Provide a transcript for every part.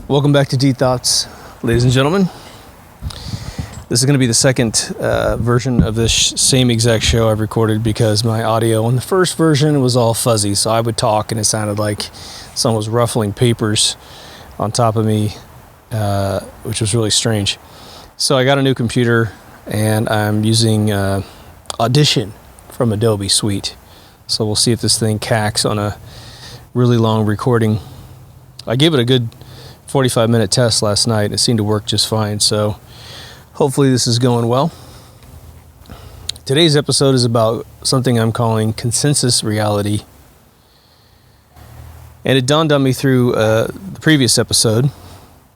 Welcome back to Deep Thoughts, ladies and gentlemen. This is going to be the second version of this same exact show I've recorded because my audio on the first version was all fuzzy. So I would talk and it sounded like someone was ruffling papers on top of me, which was really strange. So I got a new computer and I'm using Audition from Adobe Suite. So we'll see if this thing cacks on a really long recording. I gave it a good 45-minute test last night. It seemed to work just fine, so hopefully this is going well. Today's episode is about something I'm calling consensus reality. And it dawned on me through the previous episode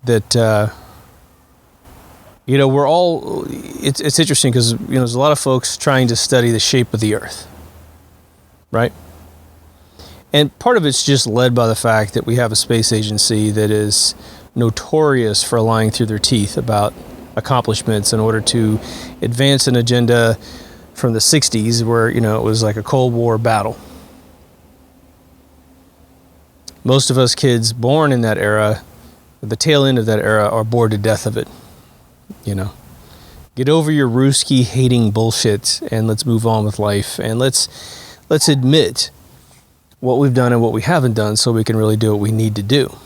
that, we're all, it's interesting because, there's a lot of folks trying to study the shape of the earth, right? And part of it's just led by the fact that we have a space agency that is notorious for lying through their teeth about accomplishments in order to advance an agenda from the 60s where, it was like a Cold War battle. Most of us kids born in that era, at the tail end of that era, are bored to death of it. Get over your Ruski hating bullshit and let's move on with life. And let's admit what we've done and what we haven't done so we can really do what we need to do.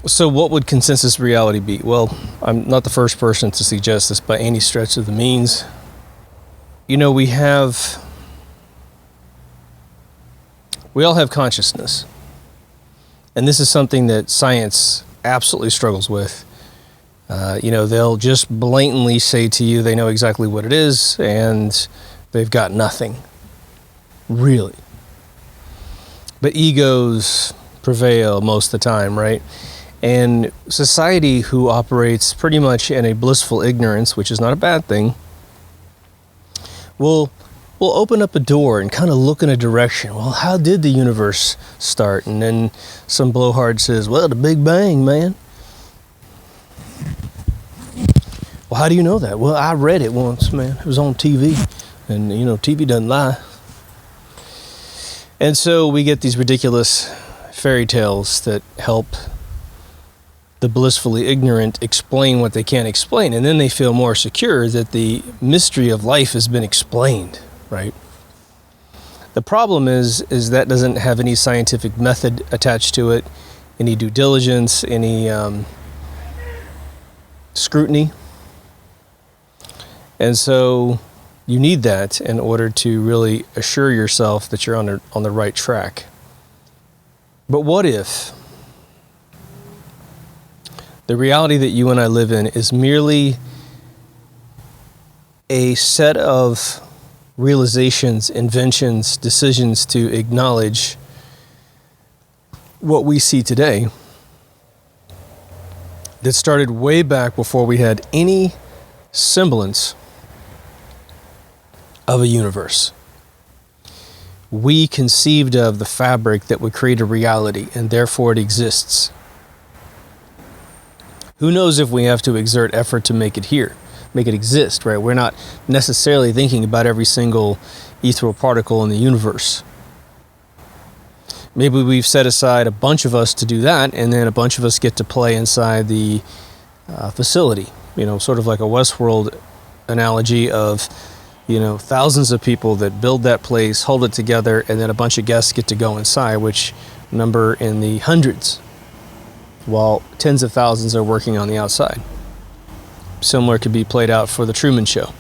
So what would consensus reality be? Well, I'm not the first person to suggest this by any stretch of the means. We all have consciousness. And this is something that science absolutely struggles with. They'll just blatantly say to you they know exactly what it is and they've got nothing. Really. But egos prevail most of the time, right? And society, who operates pretty much in a blissful ignorance, which is not a bad thing, will open up a door and kind of look in a direction. Well, how did the universe start? And then some blowhard says, well, the Big Bang, man. Well, how do you know that? Well, I read it once, man. It was on TV. And, TV doesn't lie. And so we get these ridiculous fairy tales that help the blissfully ignorant explain what they can't explain. And then they feel more secure that the mystery of life has been explained, right? The problem is that doesn't have any scientific method attached to it, any due diligence, any scrutiny. And so you need that in order to really assure yourself that you're on the right track. But what if the reality that you and I live in is merely a set of realizations, inventions, decisions to acknowledge what we see today that started way back before we had any semblance of a universe. We conceived of the fabric that would create a reality, and therefore it exists. Who knows if we have to exert effort to make it exist, right? We're not necessarily thinking about every single ethereal particle in the universe. Maybe we've set aside a bunch of us to do that, and then a bunch of us get to play inside the facility. Sort of like a Westworld analogy of thousands of people that build that place, hold it together, and then a bunch of guests get to go inside, which number in the hundreds, while tens of thousands are working on the outside. Similar could be played out for the Truman Show.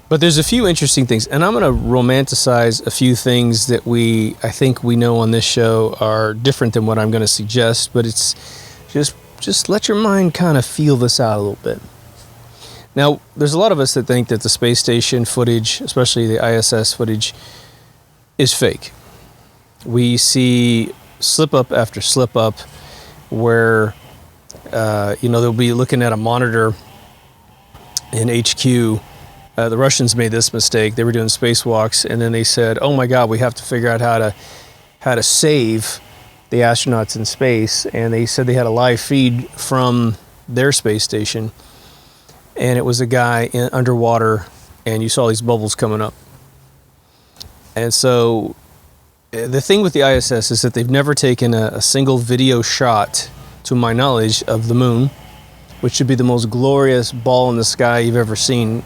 But there's a few interesting things, and I'm going to romanticize a few things that I think we know on this show are different than what I'm going to suggest, but it's just let your mind kind of feel this out a little bit. Now, there's a lot of us that think that the space station footage, especially the ISS footage, is fake. We see slip up after slip up where, they'll be looking at a monitor in HQ. The Russians made this mistake. They were doing spacewalks, and then they said, "Oh my God, we have to figure out how to save the astronauts in space." And they said they had a live feed from their space station, and it was a guy underwater, and you saw these bubbles coming up. And so the thing with the ISS is that they've never taken a single video shot, to my knowledge, of the moon, which should be the most glorious ball in the sky you've ever seen.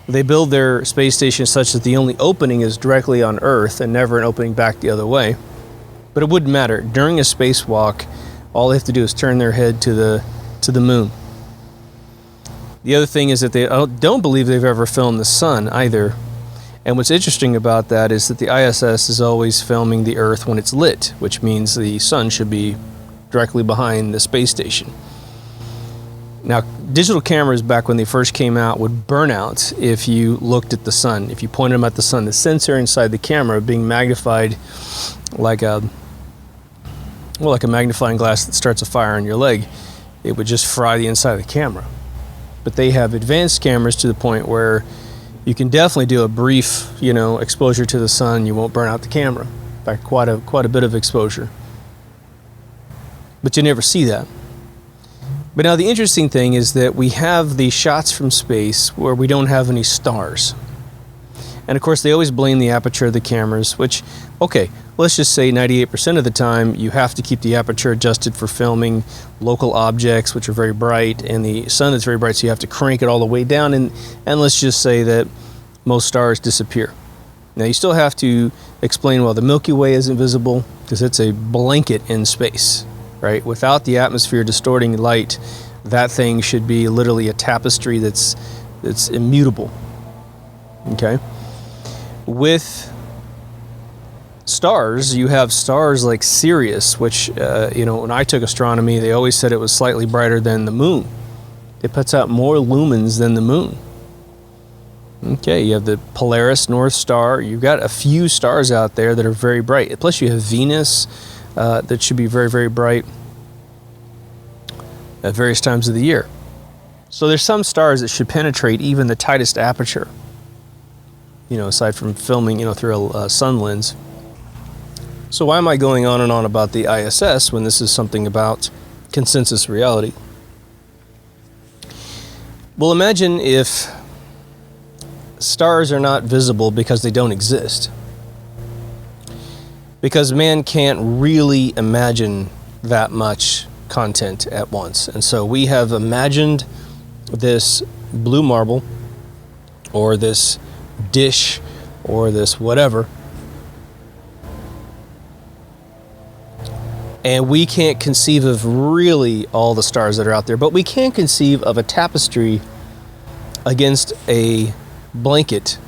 They build their space station such that the only opening is directly on Earth and never an opening back the other way. But it wouldn't matter. During a spacewalk, all they have to do is turn their head to the moon. The other thing is that they don't believe they've ever filmed the sun either. And what's interesting about that is that the ISS is always filming the Earth when it's lit, which means the sun should be directly behind the space station. Now, digital cameras back when they first came out would burn out if you looked at the sun. If you pointed them at the sun, the sensor inside the camera being magnified like a magnifying glass that starts a fire on your leg, it would just fry the inside of the camera. But they have advanced cameras to the point where you can definitely do a brief, exposure to the sun. You won't burn out the camera. In fact, quite a bit of exposure. But you never see that. But now the interesting thing is that we have these shots from space where we don't have any stars. And of course, they always blame the aperture of the cameras, which, okay, let's just say 98% of the time you have to keep the aperture adjusted for filming local objects, which are very bright, and the sun that's very bright, so you have to crank it all the way down. And let's just say that most stars disappear. Now, you still have to explain, well, the Milky Way isn't visible because it's a blanket in space, right? Without the atmosphere distorting light, that thing should be literally a tapestry that's immutable, okay? With stars, you have stars like Sirius, which, when I took astronomy, they always said it was slightly brighter than the moon. It puts out more lumens than the moon. Okay, you have the Polaris North Star. You've got a few stars out there that are very bright. Plus, you have Venus that should be very, very bright at various times of the year. So there's some stars that should penetrate even the tightest aperture, aside from filming, through a sun lens. So why am I going on and on about the ISS when this is something about consensus reality? Well, imagine if stars are not visible because they don't exist. Because man can't really imagine that much content at once. And so we have imagined this blue marble or this dish or this whatever, and we can't conceive of really all the stars that are out there, but we can conceive of a tapestry against a blanket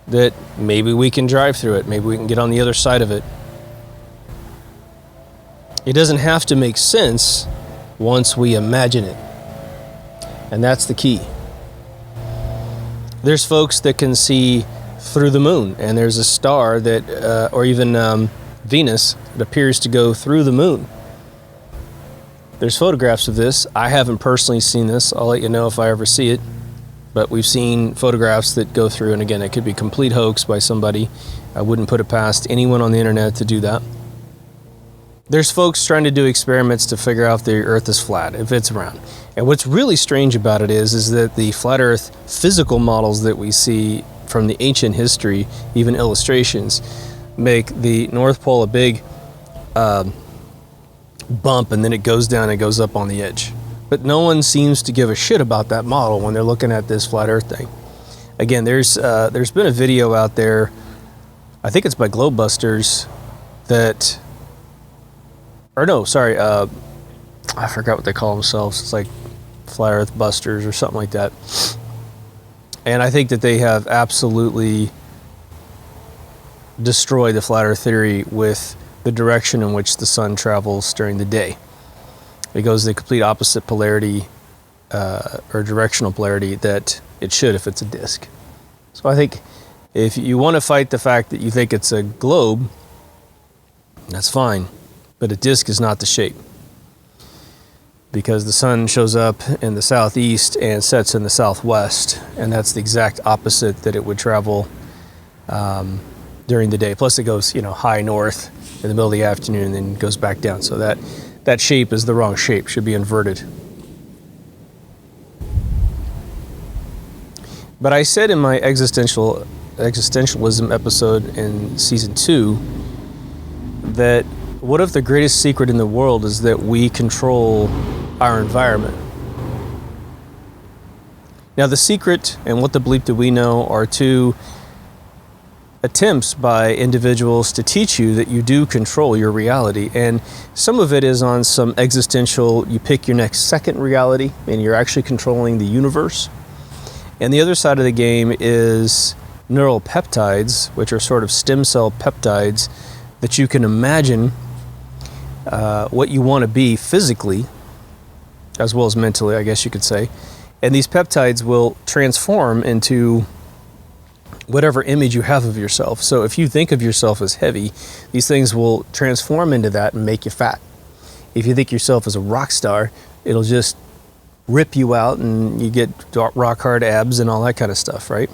that maybe we can drive through it, maybe we can get on the other side of it. It doesn't have to make sense once we imagine it, and that's the key. There's folks that can see through the moon, and there's a star that, or even Venus, that appears to go through the moon. There's photographs of this. I haven't personally seen this. I'll let you know if I ever see it. But we've seen photographs that go through, and again, it could be complete hoax by somebody. I wouldn't put it past anyone on the internet to do that. There's folks trying to do experiments to figure out if the Earth is flat, if it's round. And what's really strange about it is that the flat Earth physical models that we see from the ancient history, even illustrations, make the North Pole a big bump, and then it goes down and goes up on the edge. But no one seems to give a shit about that model when they're looking at this flat Earth thing. Again, there's been a video out there, I think it's by Globebusters, that, or no, sorry, I forgot what they call themselves. It's like Flat Earth Busters or something like that. And I think that they have absolutely destroyed the flat Earth theory with the direction in which the sun travels during the day. It goes the complete opposite polarity or directional polarity that it should if it's a disk. So I think If you want to fight the fact that you think it's a globe, that's fine. But a disk is not the shape. Because the sun shows up in the southeast and sets in the southwest. And that's the exact opposite that it would travel during the day. Plus it goes, high north in the middle of the afternoon and then goes back down. So that shape is the wrong shape, should be inverted. But I said in my existentialism episode in season 2 that what if the greatest secret in the world is that we control our environment? Now the secret and what the bleep do we know are two attempts by individuals to teach you that you do control your reality. And some of it is on some existential, you pick your next second reality and you're actually controlling the universe. And the other side of the game is neural peptides, which are sort of stem cell peptides that you can imagine what you want to be physically, as well as mentally, I guess you could say. And these peptides will transform into whatever image you have of yourself. So if you think of yourself as heavy, these things will transform into that and make you fat. If you think yourself as a rock star, it'll just rip you out and you get rock hard abs and all that kind of stuff, right?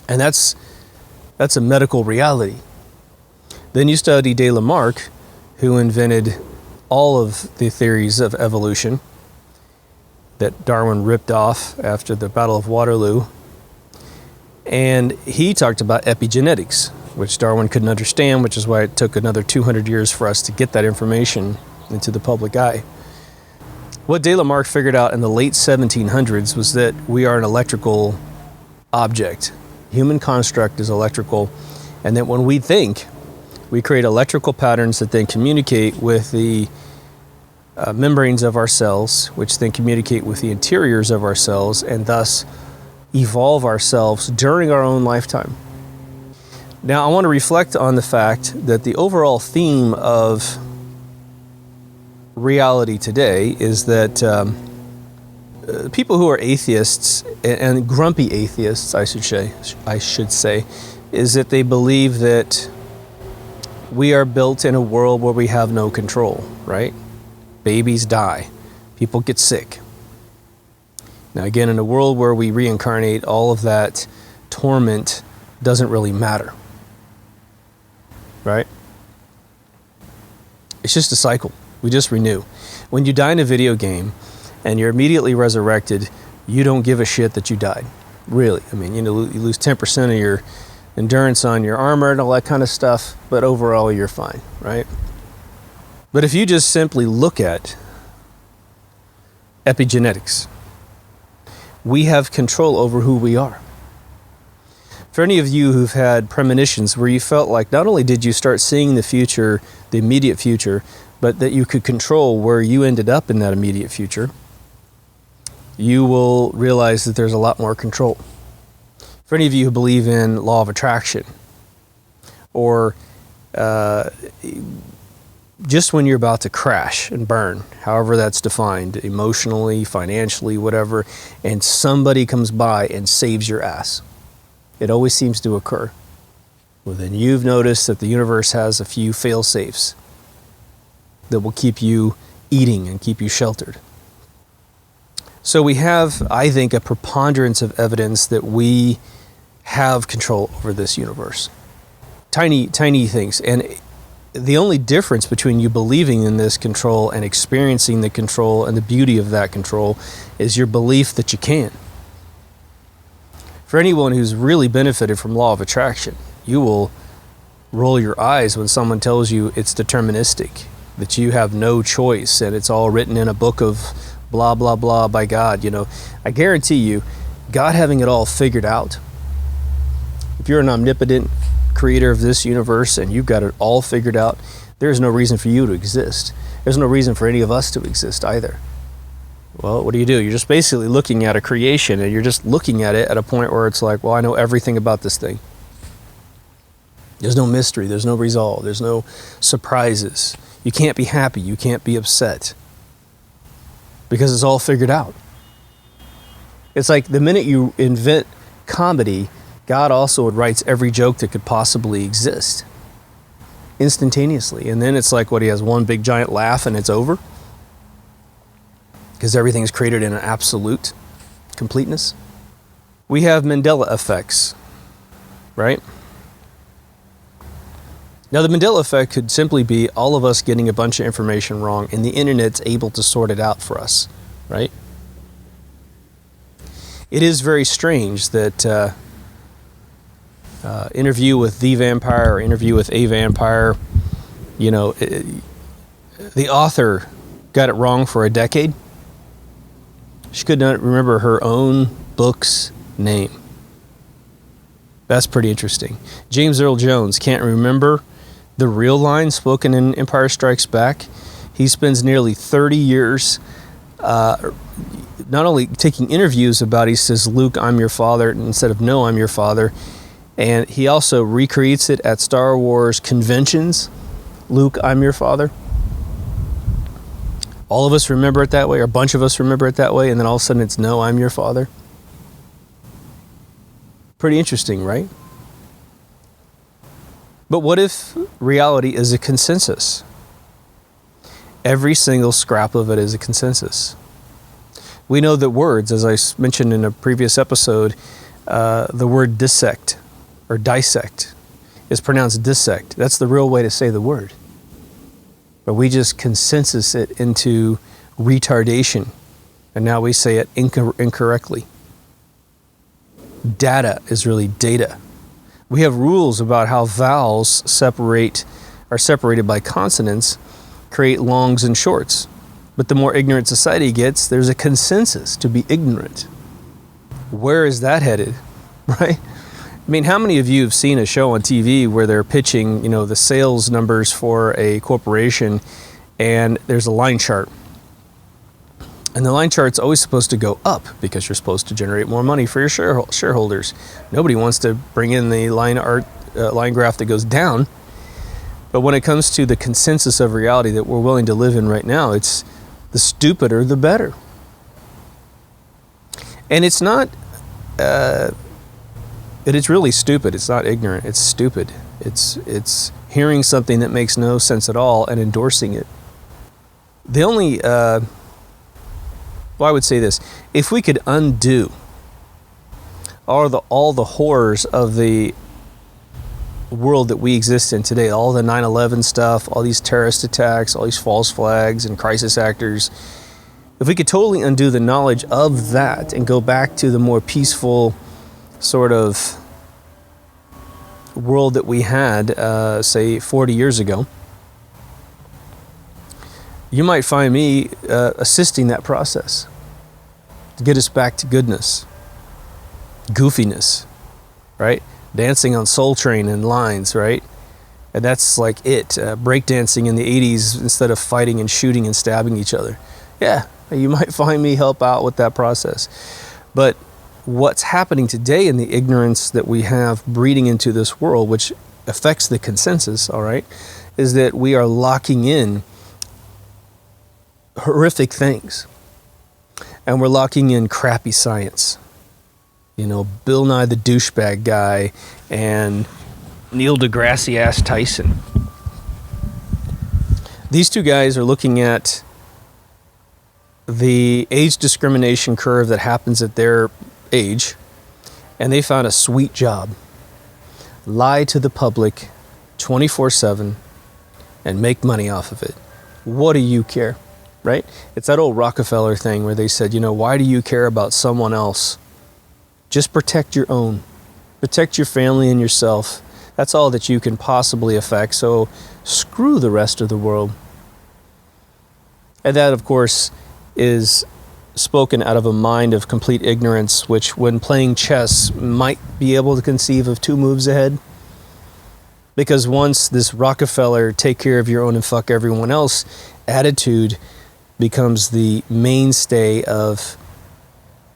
And that's a medical reality. Then you study de Lamarck, who invented all of the theories of evolution that Darwin ripped off after the Battle of Waterloo. And he talked about epigenetics, which Darwin couldn't understand, which is why it took another 200 years for us to get that information into the public eye. What de Lamarck figured out in the late 1700s was that we are an electrical object. Human construct is electrical, and that when we think, we create electrical patterns that then communicate with the membranes of our cells, which then communicate with the interiors of our cells, and thus evolve ourselves during our own lifetime. Now, I want to reflect on the fact that the overall theme of reality today is that people who are atheists and grumpy atheists, I should say, is that they believe that we are built in a world where we have no control, right? Babies die, people get sick. Now again, in a world where we reincarnate, all of that torment doesn't really matter, right? It's just a cycle. We just renew. When you die in a video game and you're immediately resurrected, you don't give a shit that you died. Really. I mean, you lose 10% of your endurance on your armor and all that kind of stuff, but overall you're fine, right? But if you just simply look at epigenetics, we have control over who we are. For any of you who've had premonitions where you felt like not only did you start seeing the future, the immediate future, but that you could control where you ended up in that immediate future, you will realize that there's a lot more control. For any of you who believe in law of attraction, or just when you're about to crash and burn, however that's defined, emotionally, financially, whatever, and somebody comes by and saves your ass. It always seems to occur. Well, then you've noticed that the universe has a few fail-safes that will keep you eating and keep you sheltered. So we have, I think, a preponderance of evidence that we have control over this universe. Tiny things. And the only difference between you believing in this control and experiencing the control and the beauty of that control is your belief that you can. For anyone who's really benefited from law of attraction, you will roll your eyes when someone tells you it's deterministic, that you have no choice and it's all written in a book of blah, blah, blah by God. I guarantee you, God having it all figured out, if you're an omnipotent creator of this universe and you've got it all figured out, there's no reason for you to exist. There's no reason for any of us to exist either. Well, what do? You're just basically looking at a creation, and you're just looking at it at a point where it's like, well, I know everything about this thing. There's no mystery, there's no resolve, there's no surprises. You can't be happy, you can't be upset, because it's all figured out. It's like the minute you invent comedy, God also writes every joke that could possibly exist instantaneously. And then it's like, what, he has one big giant laugh and it's over? Because everything's created in an absolute completeness. We have Mandela effects, right? Now, the Mandela effect could simply be all of us getting a bunch of information wrong and the internet's able to sort it out for us, right? It is very strange that Interview with the Vampire or Interview with a Vampire, you know, the author got it wrong for a decade. She could not remember her own book's name. That's pretty interesting. James Earl Jones can't remember the real line spoken in Empire Strikes Back. He spends nearly 30 years not only taking interviews about, he says, Luke, I'm your father, instead of no, I'm your father. And he also recreates it at Star Wars conventions. Luke, I'm your father. All of us remember it that way, or a bunch of us remember it that way, and then all of a sudden it's no, I'm your father. Pretty interesting, right? But what if reality is a consensus? Every single scrap of it is a consensus. We know that words, as I mentioned in a previous episode, the word dissect or dissect is pronounced dissect. That's the real way to say the word. But we just consensus it into retardation, and now we say it incorrectly. Data is really data. We have rules about how vowels are separated by consonants, create longs and shorts. But the more ignorant society gets, there's a consensus to be ignorant. Where is that headed, right? I mean, how many of you have seen a show on TV where they're pitching, you know, the sales numbers for a corporation, and there's a line chart? And the line chart's always supposed to go up because you're supposed to generate more money for your shareholders. Nobody wants to bring in the line graph that goes down. But when it comes to the consensus of reality that we're willing to live in right now, it's the stupider the better. And it's not, it's really stupid. It's not ignorant. It's stupid. It's hearing something that makes no sense at all and endorsing it. The only, well, I would say this: if we could undo all the horrors of the world that we exist in today, all the 9/11 stuff, all these terrorist attacks, all these false flags and crisis actors, if we could totally undo the knowledge of that and go back to the more peaceful sort of world that we had, say 40 years ago, you might find me assisting that process to get us back to goodness, goofiness, right? Dancing on Soul Train and lines, right? And that's like it. Breakdancing in the 80s instead of fighting and shooting and stabbing each other. Yeah, you might find me help out with that process. But what's happening today in the ignorance that we have breeding into this world, which affects the consensus, all right, is that we are locking in horrific things. And we're locking in crappy science. You know, Bill Nye the douchebag guy and Neil deGrasse ass Tyson. These two guys are looking at the age discrimination curve that happens at their age, and they found a sweet job. Lie to the public 24/7 and make money off of it. What do you care, right? It's that old Rockefeller thing where they said, you know, why do you care about someone else? Just protect your own. Protect your family and yourself. That's all that you can possibly affect, so screw the rest of the world. And that, of course, is spoken out of a mind of complete ignorance, which when playing chess might be able to conceive of 2 moves ahead. Because once this Rockefeller take care of your own and fuck everyone else attitude becomes the mainstay of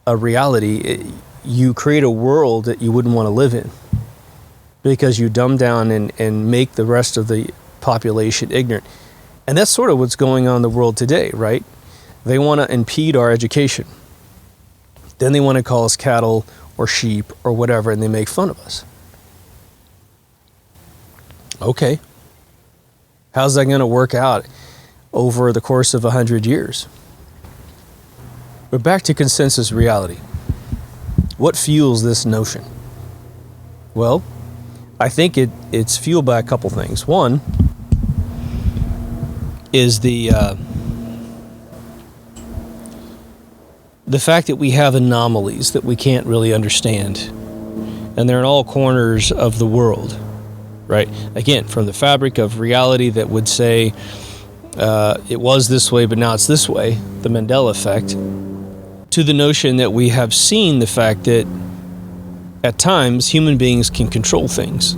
a reality, you create a world that you wouldn't want to live in because you dumb down and make the rest of the population ignorant. And that's sort of what's going on in the world today, right? They want to impede our education. Then they want to call us cattle or sheep or whatever, and they make fun of us. Okay. How's that going to work out over the course of 100 years? But back to consensus reality. What fuels this notion? Well, I think it's fueled by a couple things. One is the fact that we have anomalies that we can't really understand, and they're in all corners of the world, right? Again, from the fabric of reality that would say it was this way, but now it's this way, the Mandela effect, to the notion that we have seen the fact that at times human beings can control things.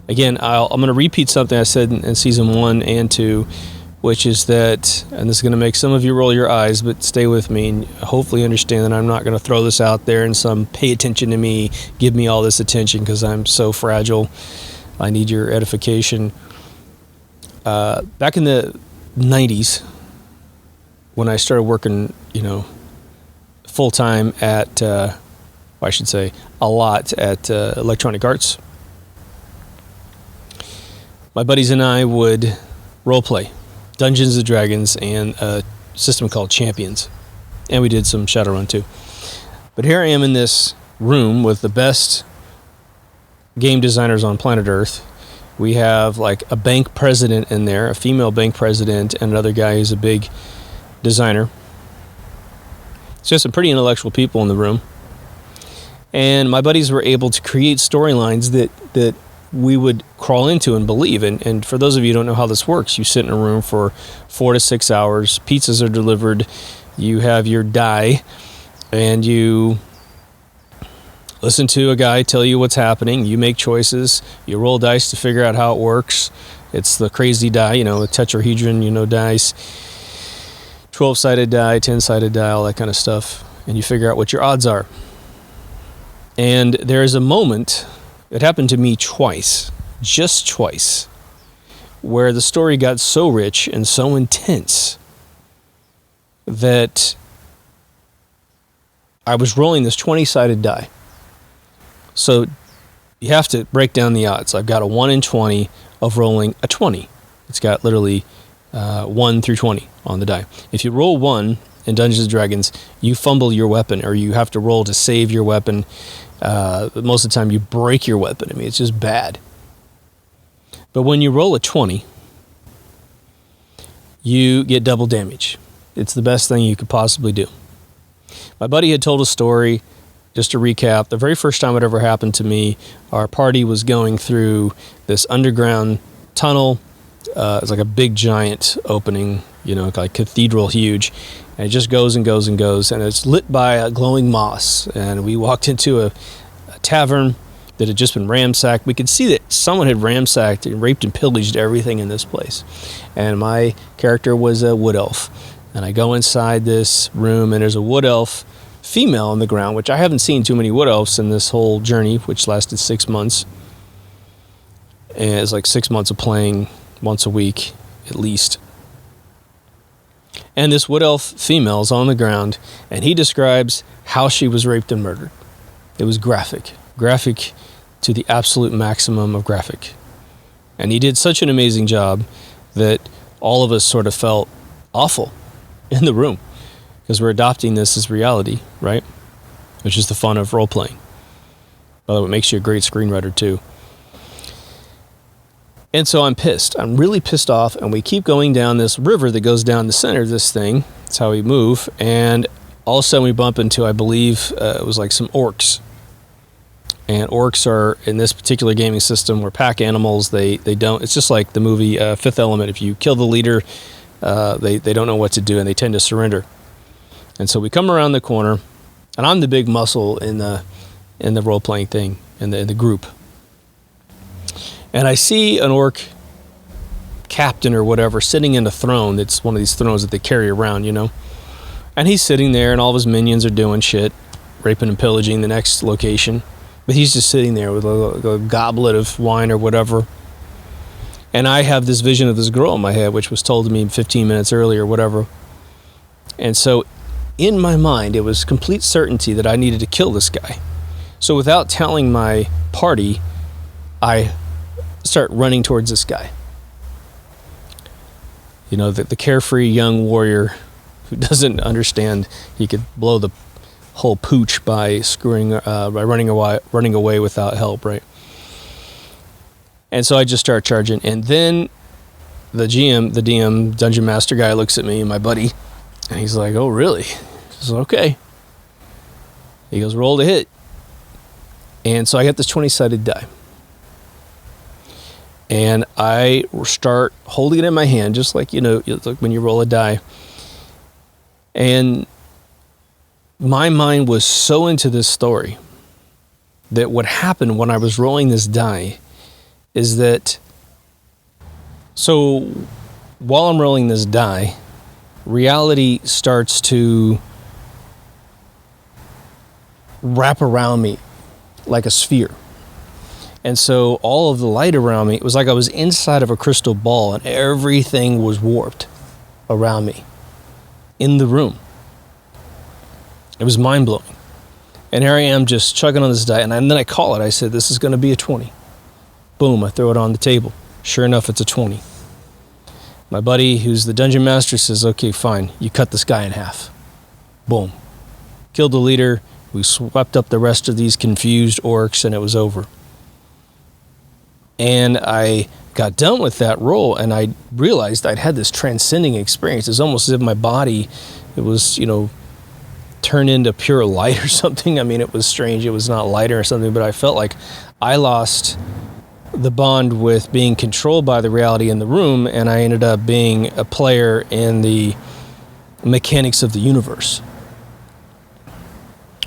Again, I'm going to repeat something I said in season 1 and 2, which is that, and this is going to make some of you roll your eyes, but stay with me and hopefully understand that I'm not going to throw this out there and some pay attention to me, give me all this attention because I'm so fragile. I need your edification. Back in the 90s, when I started working, full-time at, I should say, a lot at Electronic Arts, my buddies and I would role-play Dungeons and Dragons and a system called Champions. And we did some Shadowrun too. But here I am in this room with the best game designers on planet Earth. We have like a bank president in there, a female bank president, and another guy who's a big designer. It's just some pretty intellectual people in the room. And my buddies were able to create storylines that we would crawl into and believe. And for those of you who don't know how this works, you sit in a room for 4 to 6 hours, pizzas are delivered, you have your die, and you listen to a guy tell you what's happening, you make choices, you roll dice to figure out how it works. It's the crazy die, a tetrahedron, dice, 12-sided die, 10-sided die, all that kind of stuff, and you figure out what your odds are. And there's a moment, it happened to me twice, just twice, where the story got so rich and so intense that I was rolling this 20-sided die. So you have to break down the odds. I've got a 1 in 20 of rolling a 20. It's got literally 1 through 20 on the die. If you roll 1 in Dungeons & Dragons, you fumble your weapon, or you have to roll to save your weapon. Most of the time you break your weapon. I mean, it's just bad. But when you roll a 20, you get double damage. It's the best thing you could possibly do. My buddy had told a story, just to recap. The very first time it ever happened to me, our party was going through this underground tunnel. It's like a big giant opening, like cathedral huge. And it just goes and goes and goes. And it's lit by a glowing moss. And we walked into a tavern that had just been ransacked. We could see that someone had ransacked and raped and pillaged everything in this place. And my character was a wood elf. And I go inside this room, and there's a wood elf female on the ground, which I haven't seen too many wood elves in this whole journey, which lasted 6 months. And it's like 6 months of playing once a week, at least. And this wood elf female is on the ground, and he describes how she was raped and murdered. It was graphic to the absolute maximum of graphic. And he did such an amazing job that all of us sort of felt awful in the room, because we're adopting this as reality, right? Which is the fun of role-playing. By the way, it makes you a great screenwriter too. And so I'm pissed. I'm really pissed off, and we keep going down this river that goes down the center of this thing. That's how we move. And all of a sudden we bump into, I believe, it was like some orcs. And orcs are, in this particular gaming system, were pack animals. They don't, it's just like the movie Fifth Element. If you kill the leader, they don't know what to do, and they tend to surrender. And so we come around the corner, and I'm the big muscle in the role-playing thing, in the group. And I see an orc captain or whatever sitting in a throne. It's one of these thrones that they carry around, And he's sitting there, and all of his minions are doing shit, raping and pillaging the next location. But he's just sitting there with a goblet of wine or whatever. And I have this vision of this girl in my head, which was told to me 15 minutes earlier or whatever. And so in my mind, it was complete certainty that I needed to kill this guy. So without telling my party, I start running towards this guy. You know, the carefree young warrior who doesn't understand he could blow the whole pooch by running away without help, right? And so I just start charging, and then the DM, Dungeon Master guy looks at me and my buddy, and he's like, "Oh, really?" I said, "Okay." He goes, "Roll to hit." And so I got this 20-sided die. And I start holding it in my hand, just like, you know, like when you roll a die. And my mind was so into this story that what happened when I was rolling this die is that, so while I'm rolling this die, reality starts to wrap around me like a sphere. And so all of the light around me, it was like I was inside of a crystal ball and everything was warped around me in the room. It was mind-blowing. And here I am just chugging on this die, and then I call it. I said, "This is going to be a 20. Boom, I throw it on the table. Sure enough, it's a 20. My buddy, who's the Dungeon Master, says, "Okay, fine. You cut this guy in half." Boom. Killed the leader. We swept up the rest of these confused orcs, and it was over. And I got done with that roll, and I realized I'd had this transcending experience. It's almost as if my body, it was, you know, turned into pure light or something. I mean, it was strange. It was not lighter or something, but I felt like I lost the bond with being controlled by the reality in the room, and I ended up being a player in the mechanics of the universe.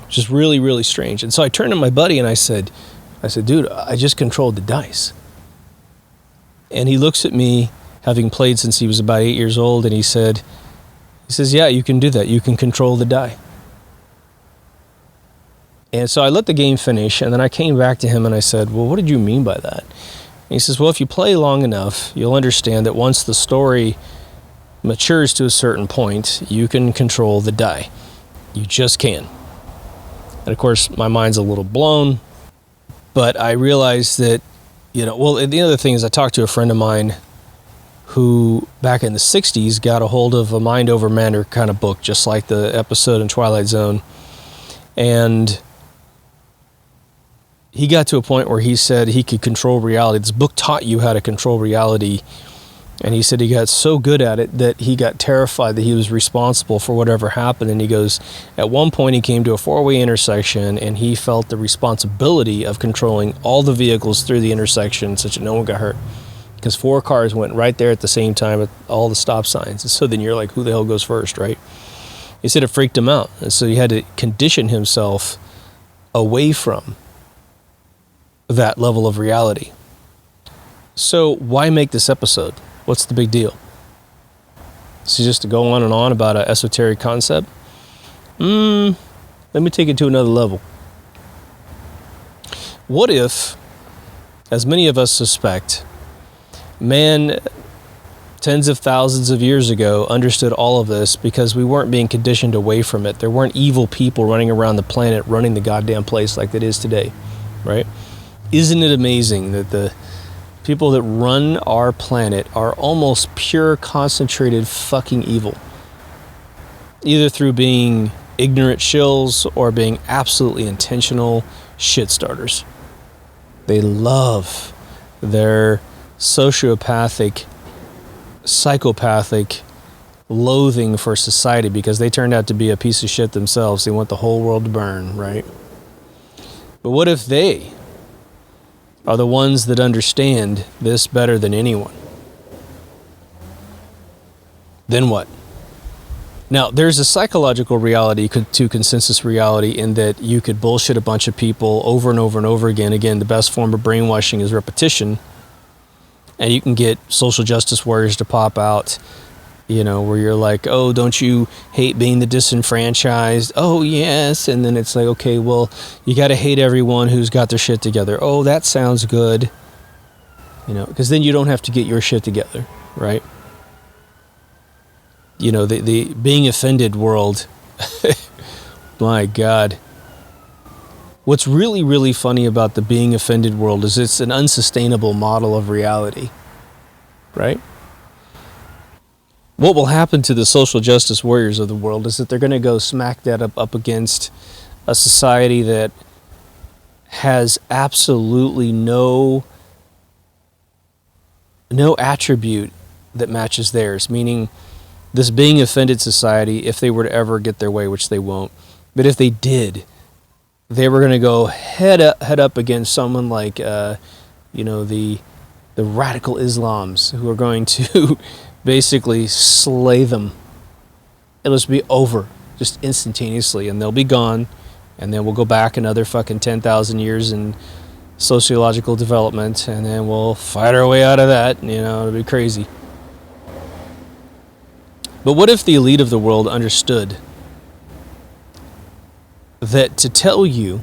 Which is really, really strange. And so I turned to my buddy and I said, "Dude, I just controlled the dice." And he looks at me, having played since he was about 8 years old, and he says, "Yeah, you can do that. You can control the die." And so I let the game finish, and then I came back to him and I said, "Well, what did you mean by that?" And he says, "Well, if you play long enough, you'll understand that once the story matures to a certain point, you can control the die. You just can." And of course, my mind's a little blown, but I realized that, you know, well, the other thing is I talked to a friend of mine who back in the 60s got a hold of a mind over matter kind of book, just like the episode in Twilight Zone. And he got to a point where he said he could control reality. This book taught you how to control reality. And he said he got so good at it that he got terrified that he was responsible for whatever happened. And he goes, at one point he came to a four-way intersection and he felt the responsibility of controlling all the vehicles through the intersection such that no one got hurt. Because 4 cars went right there at the same time at all the stop signs. And so then you're like, who the hell goes first, right? He said it freaked him out. And so he had to condition himself away from that level of reality. So why make this episode? What's the big deal? So just to go on and on about an esoteric concept? Let me take it to another level. What if, as many of us suspect, man tens of thousands of years ago understood all of this because we weren't being conditioned away from it. There weren't evil people running around the planet running the goddamn place like it is today, right? Isn't it amazing that the people that run our planet are almost pure, concentrated fucking evil? Either through being ignorant shills or being absolutely intentional shit starters. They love their sociopathic, psychopathic loathing for society because they turned out to be a piece of shit themselves. They want the whole world to burn, right? But what if they are the ones that understand this better than anyone? Then what? Now, there's a psychological reality to consensus reality in that you could bullshit a bunch of people over and over and over again. Again, the best form of brainwashing is repetition. And you can get social justice warriors to pop out, you know, where you're like, oh, don't you hate being the disenfranchised? Oh, yes. And then it's like, okay, well, you got to hate everyone who's got their shit together. Oh, that sounds good. You know, because then you don't have to get your shit together, right? You know, the being offended world My God. What's really, really funny about the being offended world is it's an unsustainable model of reality, right? What will happen to the social justice warriors of the world is that they're going to go smack that up against a society that has absolutely no attribute that matches theirs, meaning this being offended society, if they were to ever get their way, which they won't, but if they did, they were going to go head up against someone like, the radical Islams who are going to basically slay them. It'll just be over, just instantaneously, and they'll be gone, and then we'll go back another fucking 10,000 years in sociological development, and then we'll fight our way out of that. It'll be crazy. But what if the elite of the world understood that to tell you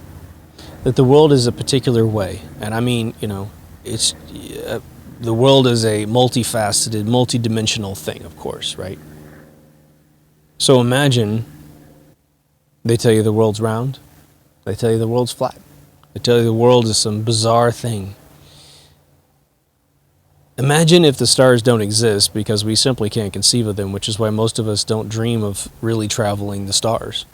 that the world is a particular way, and I mean, it's the world is a multifaceted, multidimensional thing, of course, right? So imagine they tell you the world's round, they tell you the world's flat, they tell you the world is some bizarre thing. Imagine if the stars don't exist because we simply can't conceive of them, which is why most of us don't dream of really traveling the stars.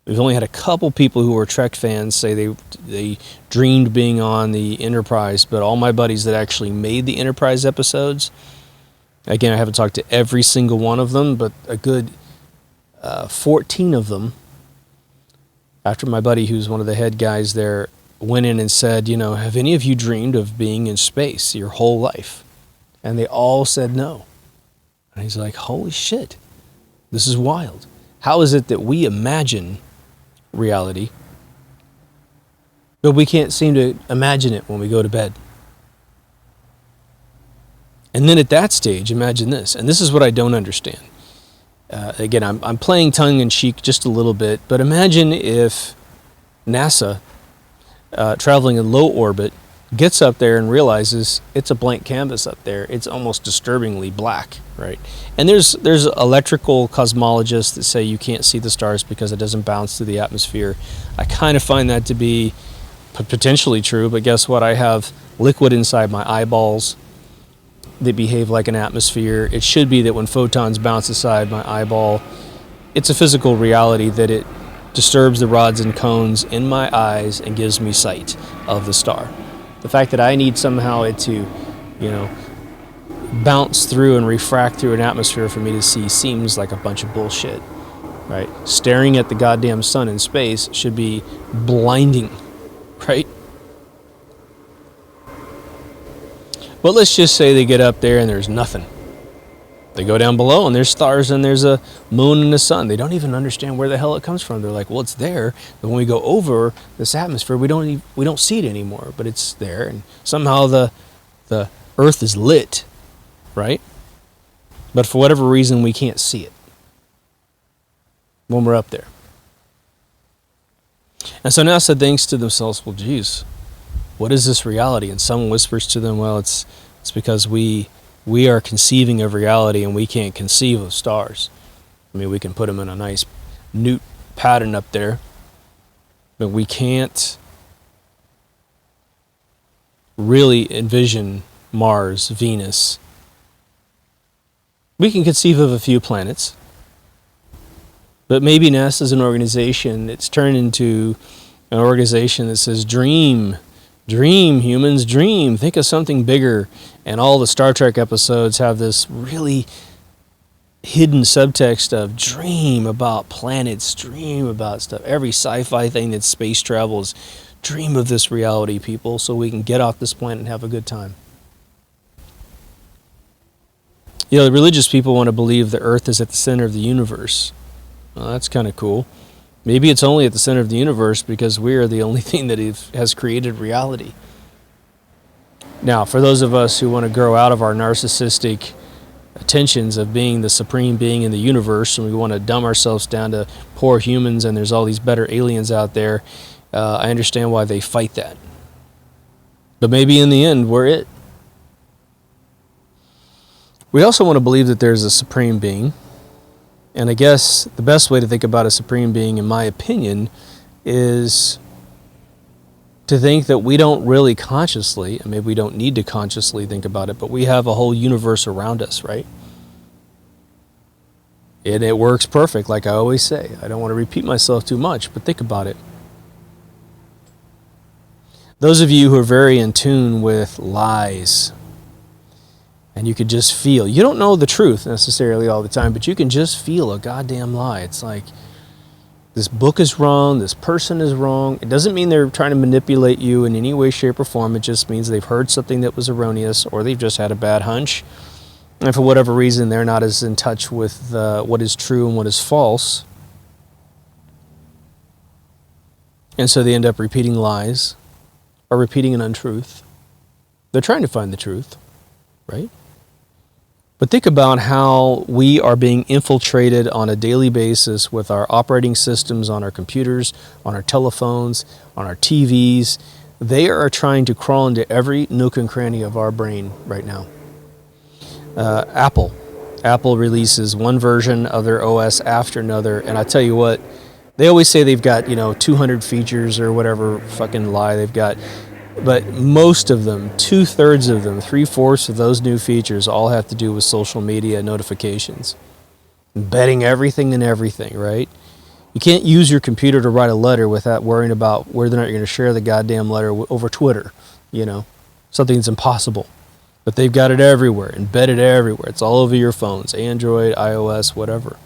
We've only had a couple people who were Trek fans say they dreamed being on the Enterprise, but all my buddies that actually made the Enterprise episodes, again, I haven't talked to every single one of them, but a good 14 of them, after my buddy who's one of the head guys there went in and said, have any of you dreamed of being in space your whole life? And they all said no. And he's like, holy shit, this is wild. How is it that we imagine reality, but we can't seem to imagine it when we go to bed? And then at that stage, imagine this, and this is what I don't understand. Again, I'm playing tongue-in-cheek just a little bit, but imagine if NASA, traveling in low orbit, gets up there and realizes it's a blank canvas up there. It's almost disturbingly black, right? And there's electrical cosmologists that say you can't see the stars because it doesn't bounce through the atmosphere. I kind of find that to be potentially true, but guess what? I have liquid inside my eyeballs that behave like an atmosphere. It should be that when photons bounce inside my eyeball, it's a physical reality that it disturbs the rods and cones in my eyes and gives me sight of the star. The fact that I need somehow it to, bounce through and refract through an atmosphere for me to see seems like a bunch of bullshit, right? Staring at the goddamn sun in space should be blinding, right? But let's just say they get up there and there's nothing. They go down below and there's stars and there's a moon and a sun. They don't even understand where the hell it comes from. They're like, well, it's there, but when we go over this atmosphere, we don't see it anymore, but it's there, and somehow the Earth is lit, right? But for whatever reason, we can't see it when we're up there. And so NASA thinks to themselves, well, geez, what is this reality? And someone whispers to them, well, it's because we are conceiving of reality and we can't conceive of stars. I mean, we can put them in a nice Newt pattern up there, but we can't really envision Mars, Venus. We can conceive of a few planets, but maybe NASA is an organization that's turned into an organization that says, dream, humans, dream, think of something bigger. And all the Star Trek episodes have this really hidden subtext of dream about planets, dream about stuff. Every sci-fi thing that's space travel is dream of this reality, people, so we can get off this planet and have a good time. The religious people want to believe the Earth is at the center of the universe. Well, that's kind of cool. Maybe it's only at the center of the universe because we are the only thing that has created reality. Now, for those of us who want to grow out of our narcissistic tensions of being the supreme being in the universe, and we want to dumb ourselves down to poor humans and there's all these better aliens out there, I understand why they fight that. But maybe in the end, we're it. We also want to believe that there's a supreme being, And I guess the best way to think about a supreme being, in my opinion, is to think that we don't really consciously, and maybe we don't need to consciously think about it, but we have a whole universe around us, right? And it works perfect, like I always say. I don't want to repeat myself too much, but think about it. Those of you who are very in tune with lies, and you could just feel, you don't know the truth necessarily all the time, but you can just feel a goddamn lie. It's like, this book is wrong, this person is wrong. It doesn't mean they're trying to manipulate you in any way, shape, or form. It just means they've heard something that was erroneous, or they've just had a bad hunch. And for whatever reason, they're not as in touch with what is true and what is false. And so they end up repeating lies or repeating an untruth. They're trying to find the truth, right? But think about how we are being infiltrated on a daily basis with our operating systems, on our computers, on our telephones, on our TVs. They are trying to crawl into every nook and cranny of our brain right now. Apple releases one version of their OS after another, and I tell you what, they always say they've got 200 features or whatever fucking lie they've got. But most of them, 2/3 of them, 3/4 of those new features all have to do with social media notifications. Embedding everything in everything, right? You can't use your computer to write a letter without worrying about whether or not you're going to share the goddamn letter over Twitter, Something that's impossible. But they've got it everywhere, embedded everywhere. It's all over your phones, Android, iOS, whatever.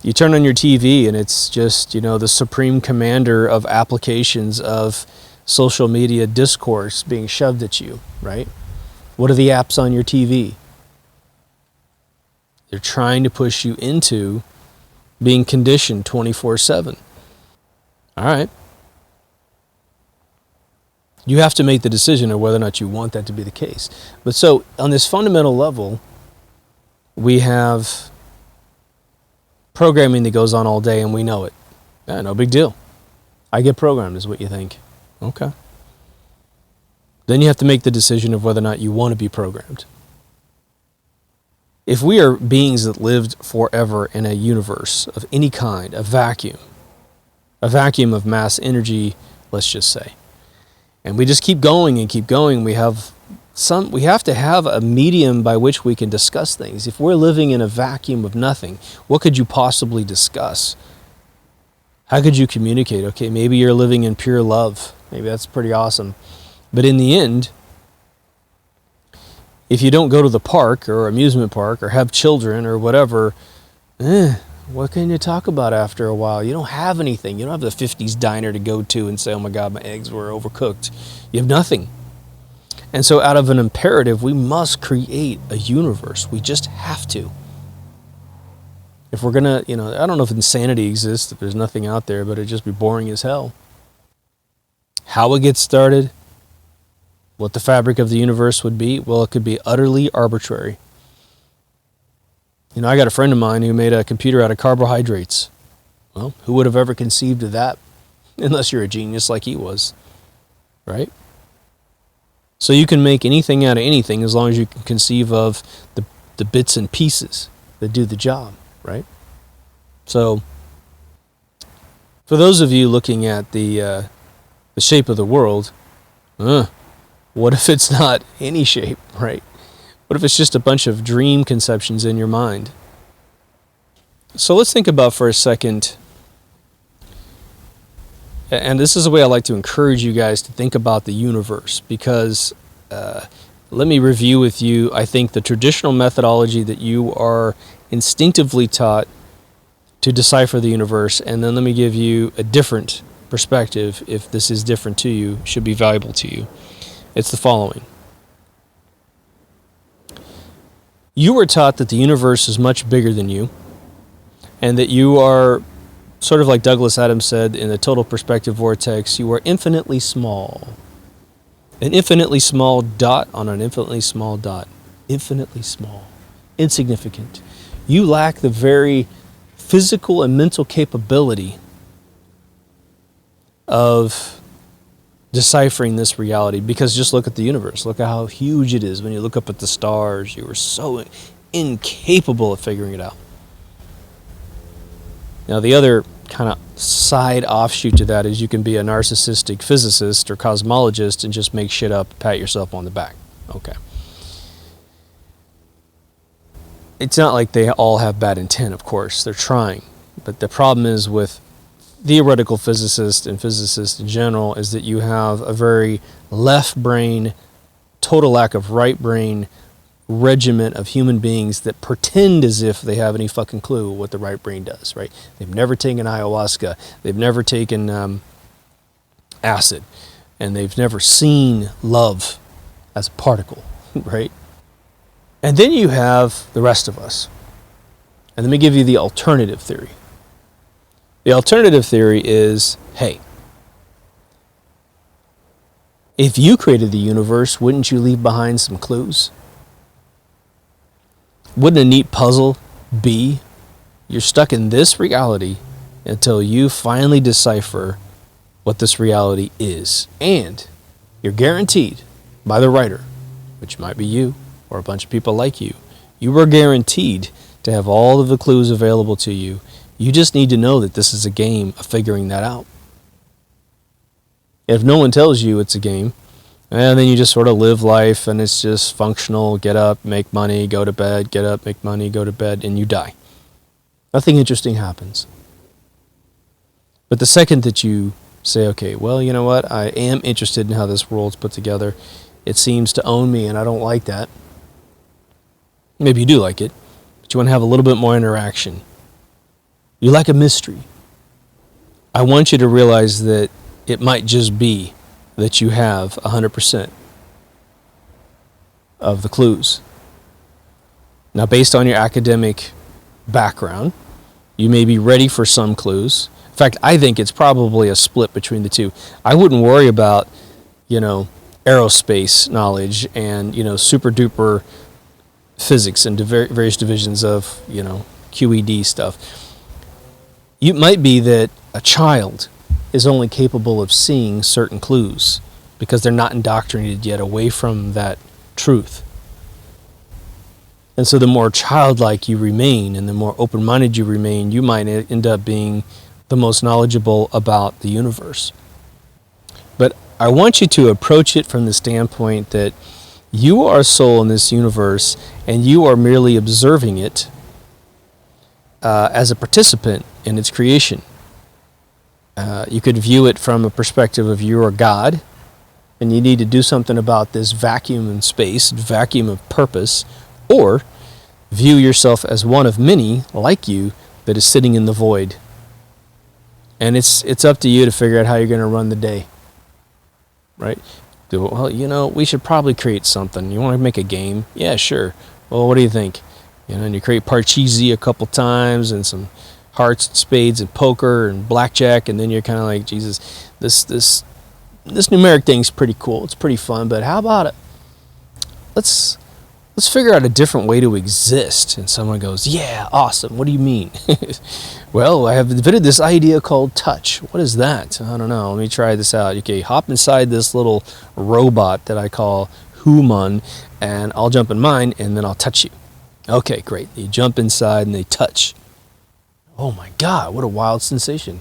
You turn on your TV and it's just, the supreme commander of applications of social media discourse being shoved at you, right? What are the apps on your TV? They're trying to push you into being conditioned 24/7. All right. You have to make the decision of whether or not you want that to be the case. But so on this fundamental level, we have programming that goes on all day and we know it. Yeah, no big deal. I get programmed is what you think. Okay. Then you have to make the decision of whether or not you want to be programmed. If we are beings that lived forever in a universe of any kind, a vacuum of mass energy, let's just say, and we just keep going and keep going, we have to have a medium by which we can discuss things. If we're living in a vacuum of nothing, what could you possibly discuss? How could you communicate? Okay, maybe you're living in pure love. Maybe that's pretty awesome. But in the end, if you don't go to the park or amusement park or have children or whatever, what can you talk about after a while? You don't have anything. You don't have the 50s diner to go to and say, oh my God, my eggs were overcooked. You have nothing. And so out of an imperative, we must create a universe. We just have to. If we're going to, I don't know if insanity exists, if there's nothing out there, but it'd just be boring as hell. How it gets started, what the fabric of the universe would be, well, it could be utterly arbitrary. I got a friend of mine who made a computer out of carbohydrates. Well, who would have ever conceived of that? Unless you're a genius like he was, right? So you can make anything out of anything as long as you can conceive of the bits and pieces that do the job, right? So for those of you looking at the shape of the world, what if it's not any shape, right? What if it's just a bunch of dream conceptions in your mind? So let's think about for a second, and this is the way I like to encourage you guys to think about the universe, because let me review with you, I think, the traditional methodology that you are instinctively taught to decipher the universe, and then let me give you a different perspective, if this is different to you, should be valuable to you. It's the following. You were taught that the universe is much bigger than you, and that you are, sort of like Douglas Adams said in the total perspective vortex, you are infinitely small. An infinitely small dot on an infinitely small dot. Infinitely small. Insignificant. You lack the very physical and mental capability of deciphering this reality, because just look at the universe. Look at how huge it is. When you look up at the stars, you are so incapable of figuring it out. Now, the other kind of side offshoot to that is you can be a narcissistic physicist or cosmologist and just make shit up, pat yourself on the back. Okay. It's not like they all have bad intent, of course. They're trying. But the problem is with theoretical physicists and physicists in general is that you have a very left brain, total lack of right brain regiment of human beings that pretend as if they have any fucking clue what the right brain does, right? They've never taken ayahuasca. They've never taken acid. And they've never seen love as a particle, right? And then you have the rest of us. And let me give you the alternative theory. The alternative theory is, hey, if you created the universe, wouldn't you leave behind some clues? Wouldn't a neat puzzle be you're stuck in this reality until you finally decipher what this reality is? And you're guaranteed by the writer, which might be you or a bunch of people like you, you are guaranteed to have all of the clues available to you. You just need to know that this is a game of figuring that out. If no one tells you it's a game, and then you just sort of live life and it's just functional, get up, make money, go to bed, get up, make money, go to bed, and you die. Nothing interesting happens. But the second that you say, okay, well, you know what, I am interested in how this world's put together. It seems to own me and I don't like that. Maybe you do like it, but you want to have a little bit more interaction. You like a mystery. I want you to realize that it might just be that you have 100% of the clues. Now, based on your academic background, you may be ready for some clues. In fact, I think it's probably a split between the two. I wouldn't worry about, aerospace knowledge and, super duper physics and various divisions of, QED stuff. It might be that a child is only capable of seeing certain clues because they're not indoctrinated yet away from that truth. And so the more childlike you remain and the more open-minded you remain, you might end up being the most knowledgeable about the universe. But I want you to approach it from the standpoint that you are a soul in this universe and you are merely observing it as a participant in its creation. You could view it from a perspective of you are God, and you need to do something about this vacuum in space, vacuum of purpose, or view yourself as one of many like you that is sitting in the void. And it's up to you to figure out how you're going to run the day, right? Well, we should probably create something. You want to make a game? Yeah, sure. Well, what do you think? And you create Parcheesi a couple times and some hearts and spades and poker and blackjack, and then you're kind of like, Jesus, this numeric thing's pretty cool. It's pretty fun, but how about it? Let's figure out a different way to exist. And someone goes, yeah, awesome. What do you mean? Well, I have invented this idea called touch. What is that? I don't know. Let me try this out. Okay, hop inside this little robot that I call Human, and I'll jump in mine, and then I'll touch you. Okay, great. You jump inside, and they touch. Oh my God, what a wild sensation.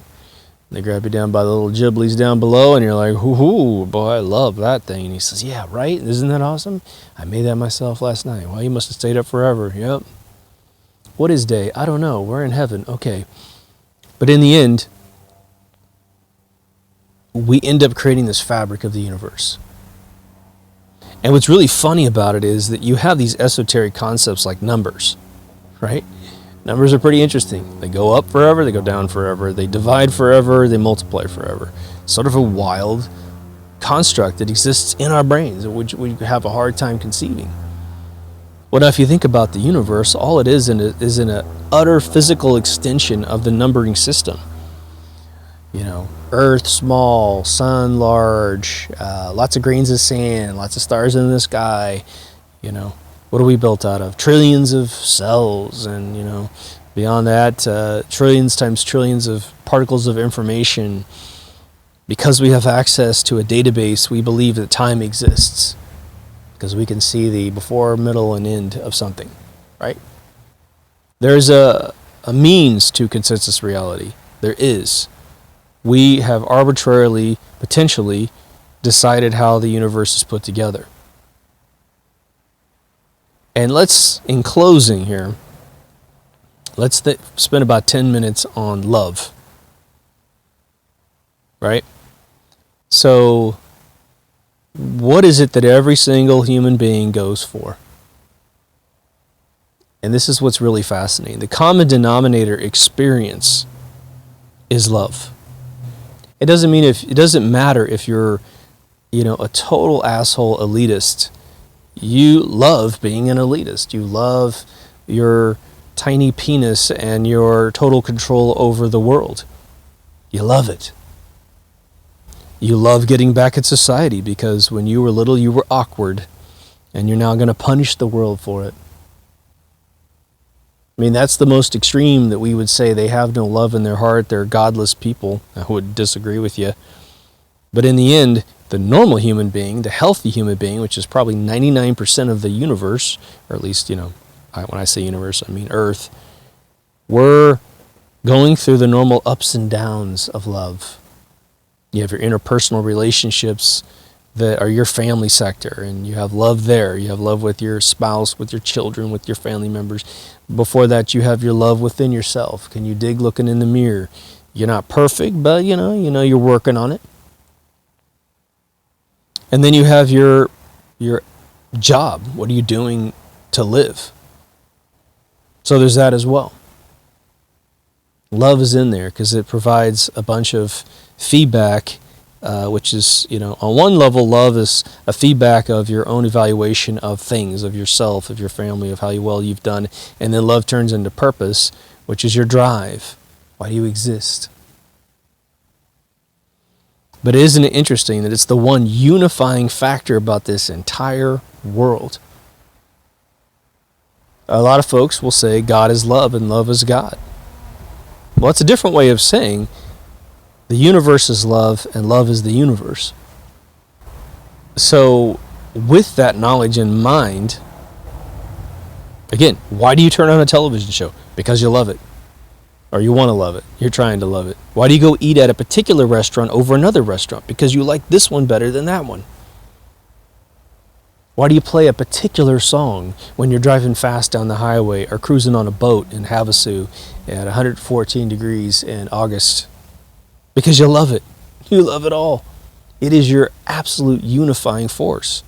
They grab you down by the little giblies down below, and you're like, hoo, boy, I love that thing. And he says, yeah, right? Isn't that awesome? I made that myself last night. Well, you must have stayed up forever. Yep. What is day? I don't know. We're in heaven. Okay. But in the end, we end up creating this fabric of the universe. And what's really funny about it is that you have these esoteric concepts like numbers, right? Numbers are pretty interesting. They go up forever, they go down forever, they divide forever, they multiply forever. Sort of a wild construct that exists in our brains, which we have a hard time conceiving. Well, now if you think about the universe, all it is in an utter physical extension of the numbering system. Earth small, sun large, lots of grains of sand, lots of stars in the sky, What are we built out of? Trillions of cells, and beyond that, trillions times trillions of particles of information. Because we have access to a database, we believe that time exists because we can see the before, middle, and end of something. right? There's a means to consensus reality. There is. We have arbitrarily, potentially, decided how the universe is put together. And let's, in closing here, let's spend about 10 minutes on love. Right? So, what is it that every single human being goes for? And this is what's really fascinating. The common denominator experience is love. It doesn't matter if you're, a total asshole elitist. You love being an elitist. You love your tiny penis and your total control over the world. You love it. You love getting back at society because when you were little, you were awkward, and you're now going to punish the world for it. I mean, that's the most extreme that we would say they have no love in their heart. They're godless people. I would disagree with you. But in the end, the normal human being, the healthy human being, which is probably 99% of the universe, or at least, when I say universe, I mean Earth, we're going through the normal ups and downs of love. You have your interpersonal relationships that are your family sector, and you have love there. You have love with your spouse, with your children, with your family members. Before that, you have your love within yourself. Can you dig looking in the mirror? You're not perfect, but you're working on it. And then you have your job. What are you doing to live? So there's that as well. Love is in there because it provides a bunch of feedback, which is, on one level, love is a feedback of your own evaluation of things, of yourself, of your family, of how well you've done. And then love turns into purpose, which is your drive. Why do you exist? But isn't it interesting that it's the one unifying factor about this entire world? A lot of folks will say God is love and love is God. Well, it's a different way of saying the universe is love and love is the universe. So, with that knowledge in mind, again, why do you turn on a television show? Because you love it. Or you want to love it. You're trying to love it. Why do you go eat at a particular restaurant over another restaurant? Because you like this one better than that one. Why do you play a particular song when you're driving fast down the highway or cruising on a boat in Havasu at 114 degrees in August? Because you love it. You love it all. It is your absolute unifying force.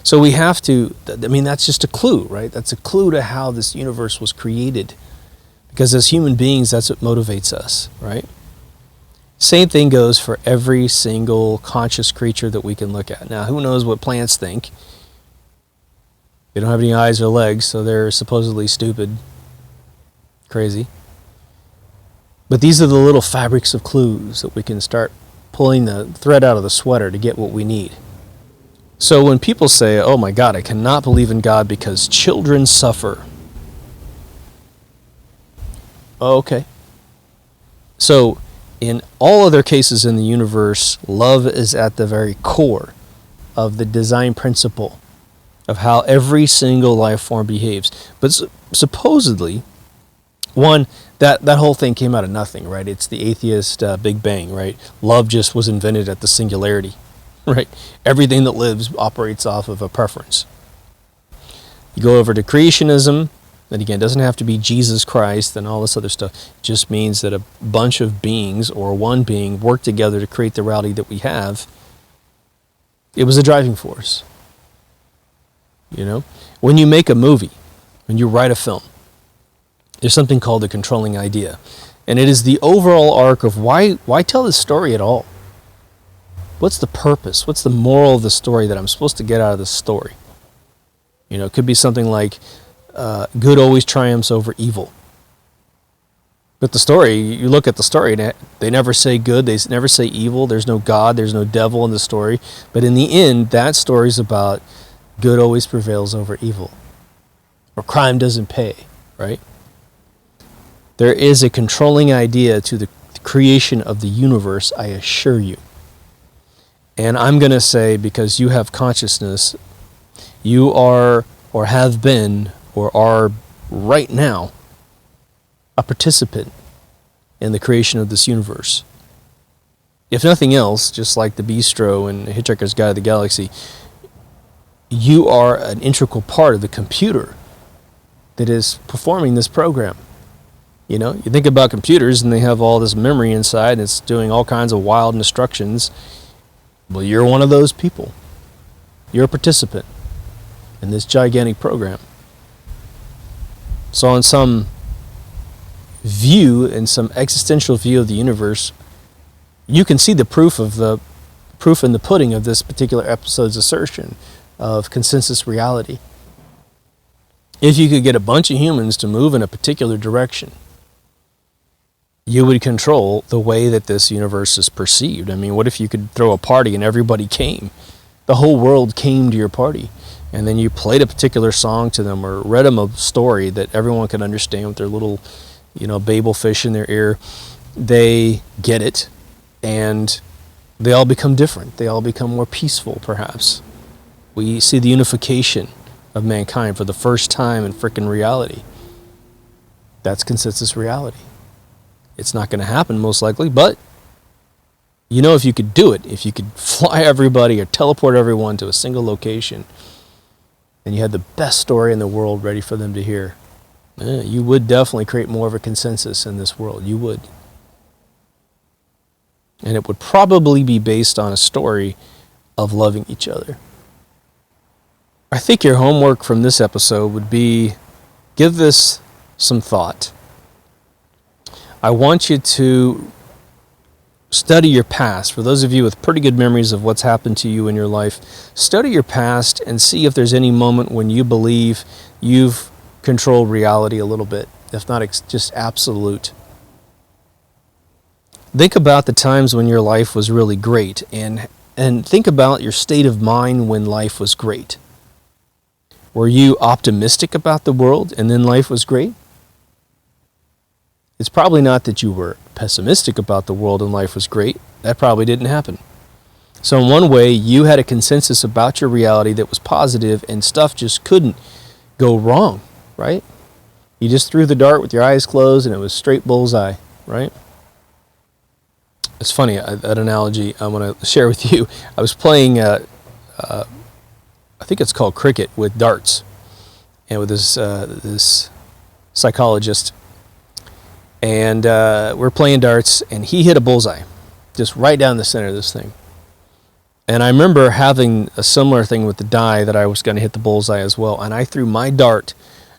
So we have to, that's just a clue, right? That's a clue to how this universe was created. Because as human beings, that's what motivates us, right? Same thing goes for every single conscious creature that we can look at. Now, who knows what plants think? They don't have any eyes or legs, so they're supposedly stupid, crazy. But these are the little fabrics of clues that we can start pulling the thread out of the sweater to get what we need. So when people say, oh my God, I cannot believe in God because children suffer. Okay. So in all other cases in the universe, love is at the very core of the design principle of how every single life form behaves. But supposedly, that whole thing came out of nothing, right? It's the atheist Big Bang, right? Love just was invented at the singularity, right? Everything that lives operates off of a preference. You go over to creationism, and again, it doesn't have to be Jesus Christ and all this other stuff. It just means that a bunch of beings or one being work together to create the reality that we have. It was a driving force. When you make a movie, when you write a film, there's something called the controlling idea. And it is the overall arc of why tell this story at all? What's the purpose? What's the moral of the story that I'm supposed to get out of this story? It could be something like good always triumphs over evil. But the story, you look at the story, and they never say good, they never say evil, there's no God, there's no devil in the story. But in the end, that story's about good always prevails over evil. Or crime doesn't pay, right? There is a controlling idea to the creation of the universe, I assure you. And I'm going to say, because you have consciousness, You are, or have been, or are right now, a participant in the creation of this universe. If nothing else, just like the Bistro and Hitchhiker's Guide to the Galaxy, you are an integral part of the computer that is performing this program. You know, you think about computers and they have all this memory inside and it's doing all kinds of wild instructions. Well, you're one of those people. You're a participant in this gigantic program. So in some view, in some existential view of the universe, you can see the proof in the pudding of this particular episode's assertion of consensus reality. If you could get a bunch of humans to move in a particular direction, you would control the way that this universe is perceived. I mean, what if you could throw a party and everybody came? The whole world came to your party. And then you played a particular song to them or read them a story that everyone could understand with their little, Babel fish in their ear. They get it, and they all become different. They all become more peaceful, perhaps. We see the unification of mankind for the first time in frickin' reality. That's consensus reality. It's not going to happen, most likely, but if you could do it, if you could fly everybody or teleport everyone to a single location, and you had the best story in the world ready for them to hear, you would definitely create more of a consensus in this world. You would. And it would probably be based on a story of loving each other. I think your homework from this episode would be, give this some thought. I want you to study your past. For those of you with pretty good memories of what's happened to you in your life, study your past and see if there's any moment when you believe you've controlled reality a little bit, if not just absolute. Think about the times when your life was really great, and think about your state of mind when life was great. Were you optimistic about the world and then life was great? It's probably not that you were pessimistic about the world and life was great. That probably didn't happen. So in one way, you had a consensus about your reality that was positive and stuff just couldn't go wrong, right? You just threw the dart with your eyes closed and it was straight bullseye, right? It's funny, that analogy I want to share with you. I was playing, I think it's called cricket, with darts, and with this psychologist. And we're playing darts, and he hit a bullseye, just right down the center of this thing. And I remember having a similar thing with the die that I was going to hit the bullseye as well, and I threw my dart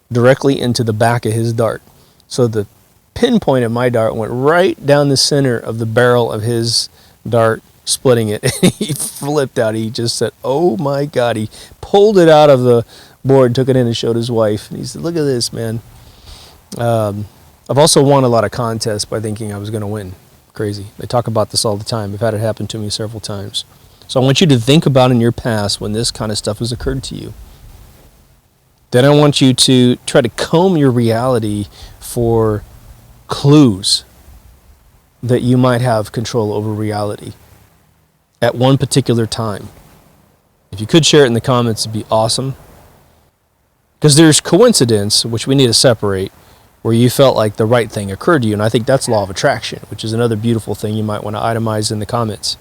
directly into the back of his dart. So the pinpoint of my dart went right down the center of the barrel of his dart, splitting it. And he flipped out. He just said, "Oh my God." He pulled it out of the board, took it in and showed his wife. And he said, "Look at this, man." I've also won a lot of contests by thinking I was going to win. Crazy. They talk about this all the time. I've had it happen to me several times. So I want you to think about in your past when this kind of stuff has occurred to you. Then I want you to try to comb your reality for clues that you might have control over reality at one particular time. If you could share it in the comments, it'd be awesome. Because there's coincidence, which we need to separate, where you felt like the right thing occurred to you. And I think that's law of attraction, which is another beautiful thing you might want to itemize in the comments.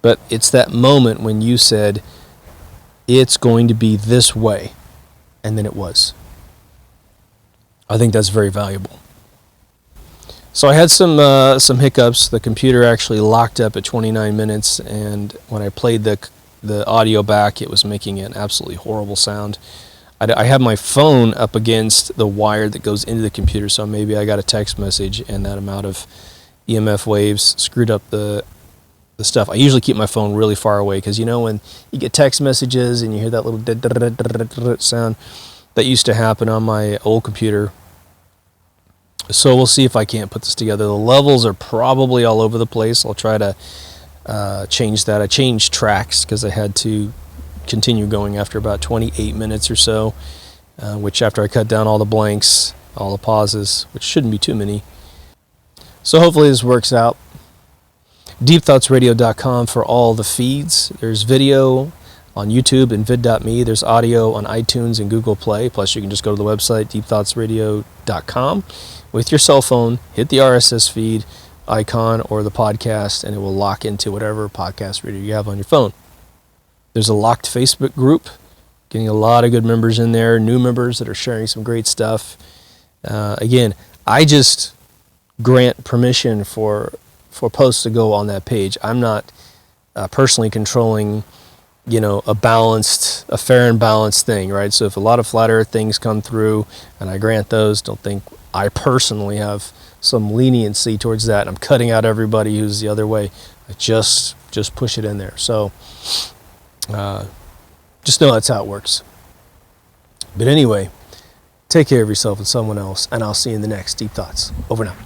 But it's that moment when you said, it's going to be this way, and then it was. I think that's very valuable. So I had some hiccups. The computer actually locked up at 29 minutes, and when I played the audio back, it was making an absolutely horrible sound. I have my phone up against the wire that goes into the computer, so maybe I got a text message and that amount of EMF waves screwed up the stuff. I usually keep my phone really far away because when you get text messages and you hear that little sound, that used to happen on my old computer. So we'll see if I can't put this together. The levels are probably all over the place. I'll try to change that. I changed tracks because I had to continue going after about 28 minutes or so, which after I cut down all the blanks, all the pauses, which shouldn't be too many. So hopefully this works out. DeepThoughtsRadio.com for all the feeds. There's video, on YouTube and vid.me. There's audio on iTunes and Google Play. Plus, you can just go to the website, deepthoughtsradio.com. With your cell phone, hit the RSS feed icon or the podcast, and it will lock into whatever podcast reader you have on your phone. There's a locked Facebook group, getting a lot of good members in there, new members that are sharing some great stuff. Again, I just grant permission for posts to go on that page. I'm not personally controlling, a fair and balanced thing, right? So if a lot of flat earth things come through and I grant those, don't think I personally have some leniency towards that. I'm cutting out everybody who's the other way. I just push it in there. So just know that's how it works. But anyway, take care of yourself and someone else, and I'll see you in the next Deep Thoughts. Over now.